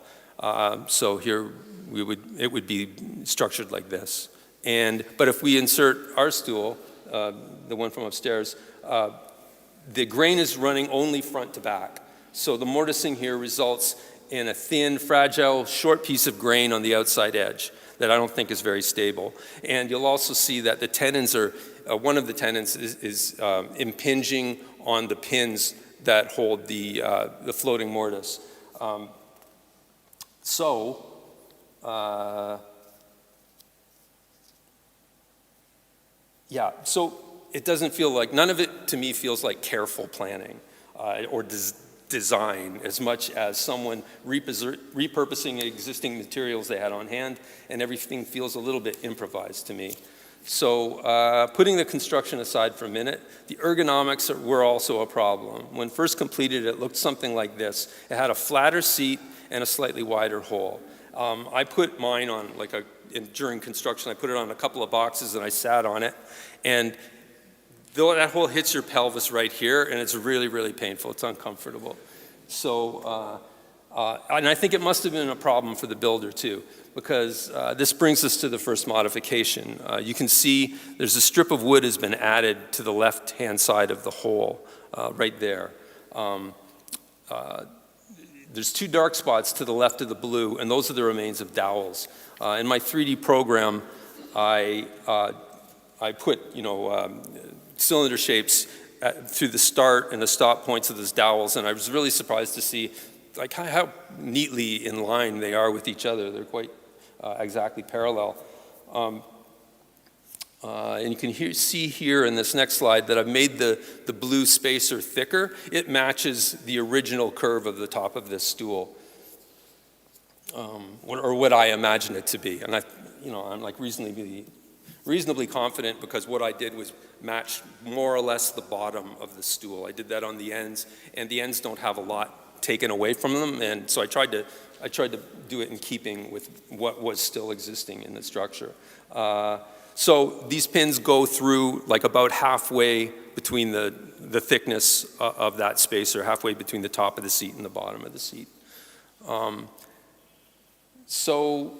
So here it would be structured like this. But if we insert our stool, the one from upstairs, the grain is running only front to back. So the mortising here results in a thin, fragile, short piece of grain on the outside edge that I don't think is very stable. And you'll also see that the tenons are, one of the tenons is impinging on the pins that hold the floating mortise. So it doesn't feel like, none of it to me feels like careful planning or design as much as someone repurposing existing materials they had on hand, and everything feels a little bit improvised to me. So putting the construction aside for a minute, the ergonomics were also a problem. When first completed, it looked something like this. It had a flatter seat and a slightly wider hole. I put mine on, during construction, I put it on a couple of boxes and I sat on it. And though that hole hits your pelvis right here, and it's really, really painful. It's uncomfortable. So, and I think it must have been a problem for the builder too, because this brings us to the first modification. You can see there's a strip of wood has been added to the left-hand side of the hole, right there. There's two dark spots to the left of the blue, and those are the remains of dowels. In my 3D program, I put, cylinder shapes through the start and the stop points of those dowels, and I was really surprised to see how neatly in line they are with each other. They're quite exactly parallel. And you can see here in this next slide that I've made the blue spacer thicker. It matches the original curve of the top of this stool. or what I imagine it to be. And I'm like reasonably confident, because what I did was match more or less the bottom of the stool. I did that on the ends, and the ends don't have a lot taken away from them, and so I tried to do it in keeping with what was still existing in the structure. So these pins go through like about halfway between the thickness of that spacer, halfway between the top of the seat and the bottom of the seat. So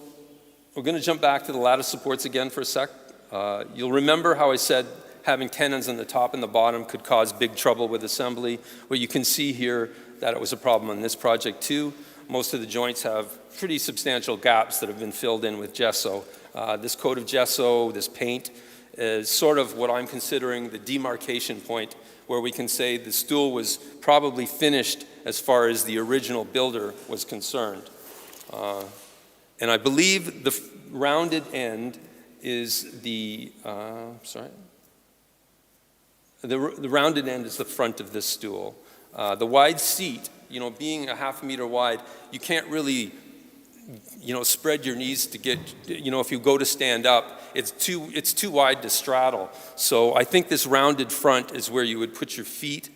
we're going to jump back to the lattice supports again for a sec. You'll remember how I said having tenons on the top and the bottom could cause big trouble with assembly. Well, you can see here that it was a problem on this project too. Most of the joints have pretty substantial gaps that have been filled in with gesso. This coat of gesso, this paint, is sort of what I'm considering the demarcation point, where we can say the stool was probably finished as far as the original builder was concerned. And I believe the rounded end is the rounded end is the front of this stool. The wide seat, being a half a meter wide, you can't really, spread your knees to get, if you go to stand up, it's too wide to straddle. So I think this rounded front is where you would put your feet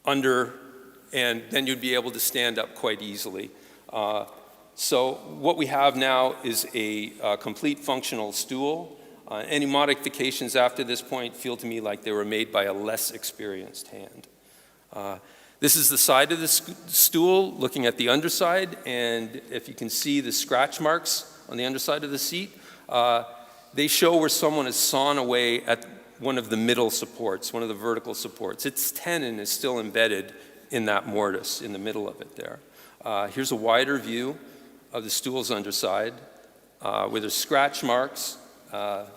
under, and then you'd be able to stand up quite easily. So what we have now is a complete functional stool. Any modifications after this point feel to me like they were made by a less experienced hand. This is the side of the stool looking at the underside, and if you can see the scratch marks on the underside of the seat, they show where someone has sawn away at one of the middle supports, one of the vertical supports. Its tenon is still embedded in that mortise in the middle of it there. Here's a wider view of the stool's underside, where there's scratch marks that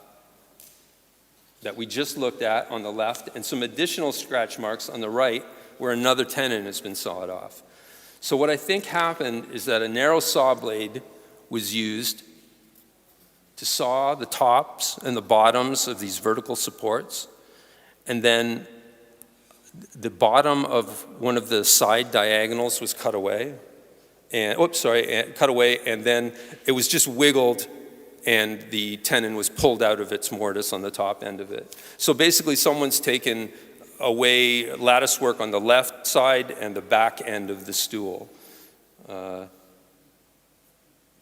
we just looked at on the left, and some additional scratch marks on the right where another tenon has been sawed off. So what I think happened is that a narrow saw blade was used to saw the tops and the bottoms of these vertical supports, and then the bottom of one of the side diagonals was cut away. Cut away, and then it was just wiggled, and the tenon was pulled out of its mortise on the top end of it. So basically, someone's taken away lattice work on the left side and the back end of the stool.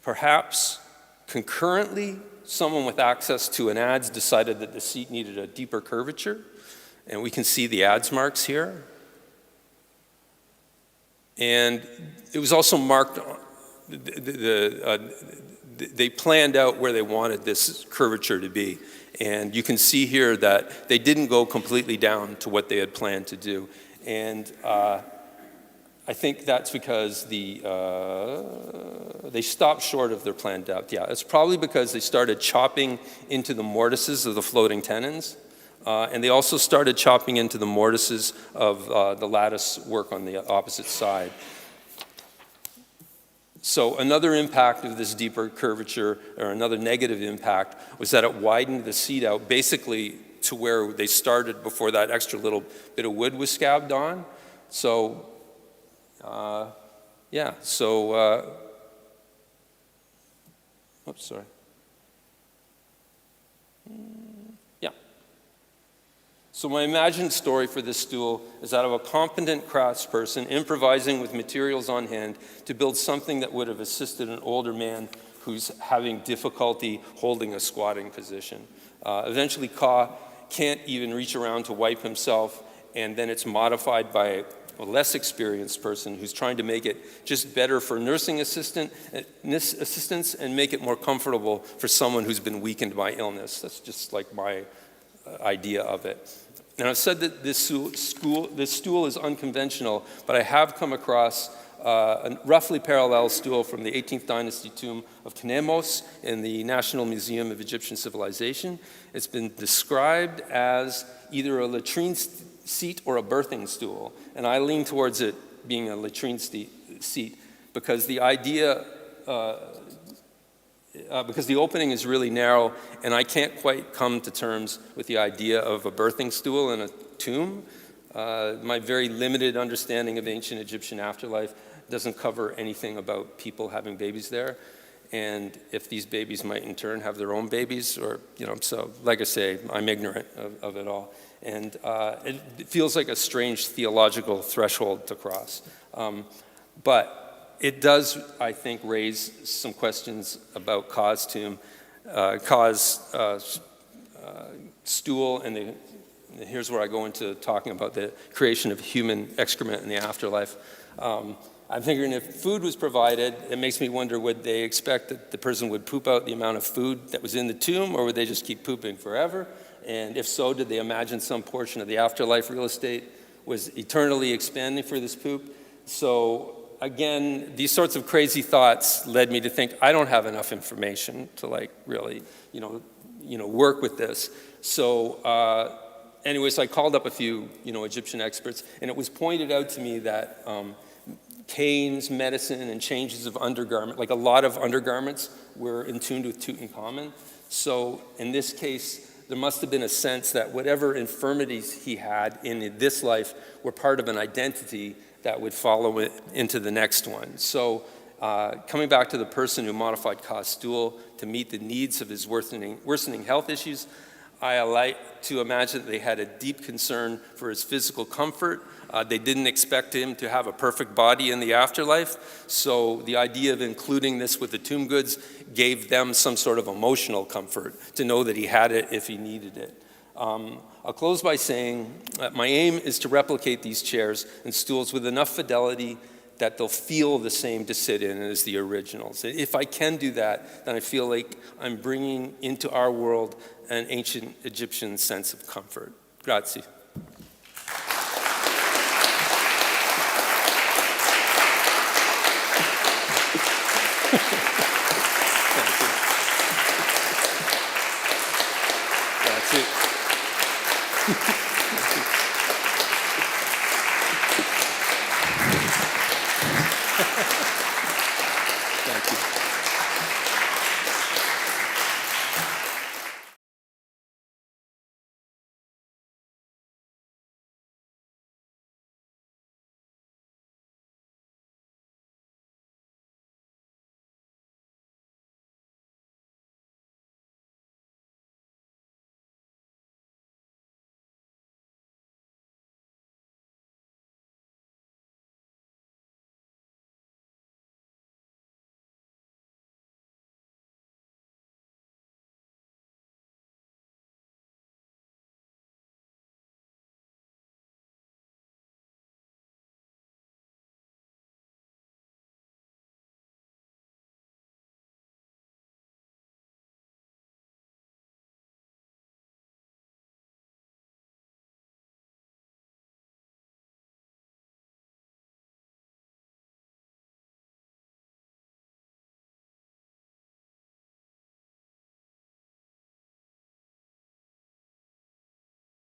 Perhaps concurrently, someone with access to an adze decided that the seat needed a deeper curvature, and we can see the adze marks here. And it was also marked, they planned out where they wanted this curvature to be. And you can see here that they didn't go completely down to what they had planned to do. And I think that's because they stopped short of their planned depth. Yeah, it's probably because they started chopping into the mortises of the floating tenons. And they also started chopping into the mortises of the lattice work on the opposite side. So another impact of this deeper curvature, or another negative impact, was that it widened the seat out basically to where they started before that extra little bit of wood was scabbed on. So, oops, sorry. So my imagined story for this stool is that of a competent craftsperson improvising with materials on hand to build something that would have assisted an older man who's having difficulty holding a squatting position. Eventually, Ka can't even reach around to wipe himself, and then it's modified by a less experienced person who's trying to make it just better for nursing assistants and make it more comfortable for someone who's been weakened by illness. That's just like my idea of it. And I've said that this stool is unconventional, but I have come across a roughly parallel stool from the 18th dynasty tomb of Knemos in the National Museum of Egyptian Civilization. It's been described as either a latrine seat or a birthing stool, and I lean towards it being a latrine seat because the idea because the opening is really narrow, and I can't quite come to terms with the idea of a birthing stool in a tomb. My very limited understanding of ancient Egyptian afterlife doesn't cover anything about people having babies there, and if these babies might in turn have their own babies, or, so like I say, I'm ignorant of it all. And it feels like a strange theological threshold to cross. But it does, I think, raise some questions about Ka's tomb, Ka's stool, and here's where I go into talking about the creation of human excrement in the afterlife. I'm thinking if food was provided, it makes me wonder, would they expect that the person would poop out the amount of food that was in the tomb, or would they just keep pooping forever? And if so, did they imagine some portion of the afterlife real estate was eternally expanding for this poop? So again, these sorts of crazy thoughts led me to think I don't have enough information to really, work with this. So anyways, I called up a few, Egyptian experts, and it was pointed out to me that canes, medicine, and changes of undergarment, like a lot of undergarments, were in tune with Tutankhamun. So in this case, there must have been a sense that whatever infirmities he had in this life were part of an identity that would follow it into the next one. So coming back to the person who modified Ka's stool to meet the needs of his worsening health issues, I like to imagine that they had a deep concern for his physical comfort. They didn't expect him to have a perfect body in the afterlife, so the idea of including this with the tomb goods gave them some sort of emotional comfort to know that he had it if he needed it. I'll close by saying that my aim is to replicate these chairs and stools with enough fidelity that they'll feel the same to sit in as the originals. If I can do that, then I feel like I'm bringing into our world an ancient Egyptian sense of comfort. Grazie.